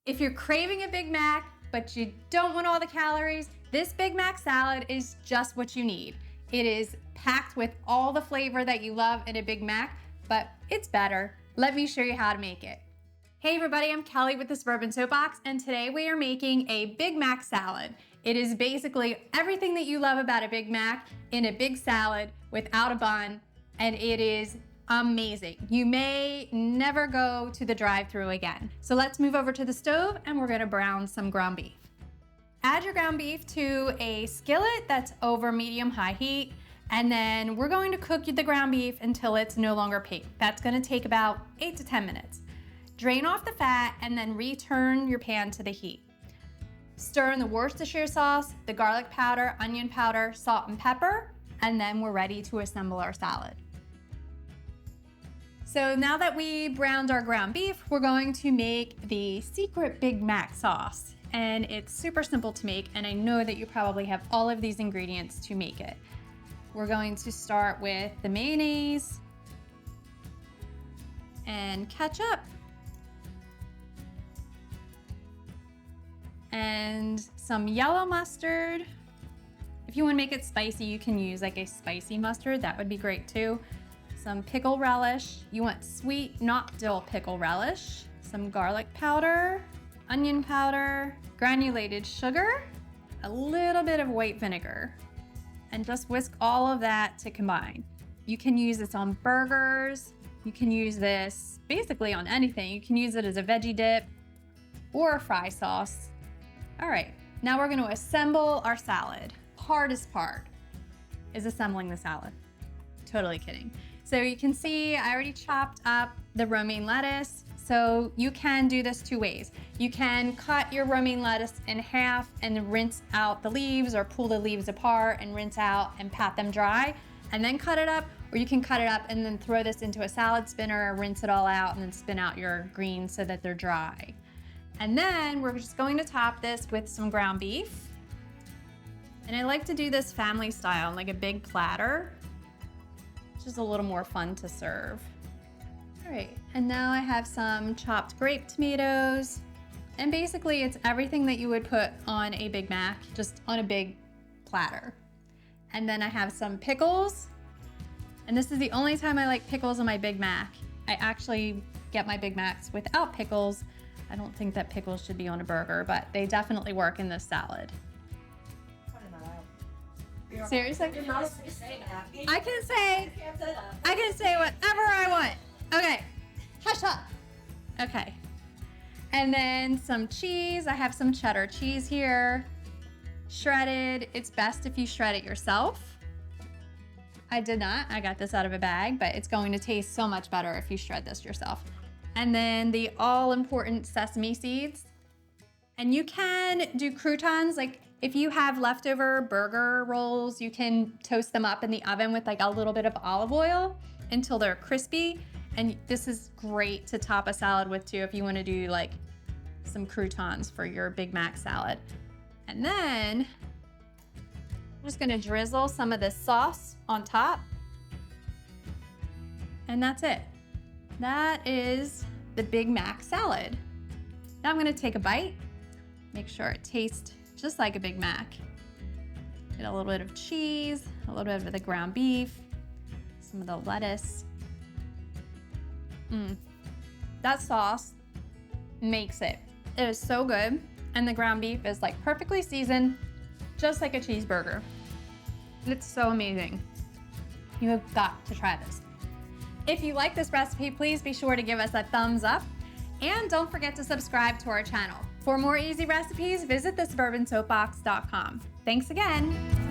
If you're craving a Big Mac, but you don't want all the calories, this Big Mac salad is just what you need. It is packed with all the flavor that you love in a Big Mac, but it's better. Let me show you how to make it. Hey everybody, I'm Kelly with the Suburban Soapbox, and today we are making a Big Mac salad. It is basically everything that you love about a Big Mac in a big salad without a bun, and it is amazing. You may never go to the drive-thru again. So let's move over to the stove and we're gonna brown some ground beef. Add your ground beef to a skillet that's over medium-high heat, and then we're going to cook the ground beef until it's no longer pink. That's gonna take about 8 to 10 minutes. Drain off the fat and then return your pan to the heat. Stir in the Worcestershire sauce, the garlic powder, onion powder, salt and pepper, and then we're ready to assemble our salad. So now that we browned our ground beef, we're going to make the secret Big Mac sauce. And it's super simple to make, and I know that you probably have all of these ingredients to make it. We're going to start with the mayonnaise and ketchup and some yellow mustard. If you want to make it spicy, you can use like a spicy mustard. That would be great too. Some pickle relish. You want sweet, not dill pickle relish. Some garlic powder, onion powder, granulated sugar, a little bit of white vinegar, and just whisk all of that to combine. You can use this on burgers. You can use this basically on anything. You can use it as a veggie dip or a fry sauce. All right, now we're gonna assemble our salad. Hardest part is assembling the salad. Totally kidding. So you can see I already chopped up the romaine lettuce. So you can do this two ways. You can cut your romaine lettuce in half and rinse out the leaves, or pull the leaves apart and rinse out and pat them dry and then cut it up. Or you can cut it up and then throw this into a salad spinner, rinse it all out, and then spin out your greens so that they're dry. And then we're just going to top this with some ground beef. And I like to do this family style, like a big platter. Just a little more fun to serve. All right, and now I have some chopped grape tomatoes. And basically it's everything that you would put on a Big Mac, just on a big platter. And then I have some pickles. And this is the only time I like pickles on my Big Mac. I actually get my Big Macs without pickles. I don't think that pickles should be on a burger, but they definitely work in this salad. Seriously? You're not supposed to say that. I can say whatever I want. Okay, hush up. Okay, and then some cheese. I have some cheddar cheese here, shredded. It's best if you shred it yourself. I did not. I got this out of a bag, but it's going to taste so much better if you shred this yourself. And then the all-important sesame seeds. And you can do croutons, like if you have leftover burger rolls, you can toast them up in the oven with like a little bit of olive oil until they're crispy. And this is great to top a salad with too if you want to do like some croutons for your Big Mac salad. And then I'm just gonna drizzle some of this sauce on top. And that's it. That is the Big Mac salad. Now I'm gonna take a bite, make sure it tastes just like a Big Mac. Get a little bit of cheese, a little bit of the ground beef, some of the lettuce. That sauce makes it. It is so good. And the ground beef is like perfectly seasoned, just like a cheeseburger. It's so amazing. You have got to try this. If you like this recipe, please be sure to give us a thumbs up. And don't forget to subscribe to our channel. For more easy recipes, visit thesuburbansoapbox.com. Thanks again.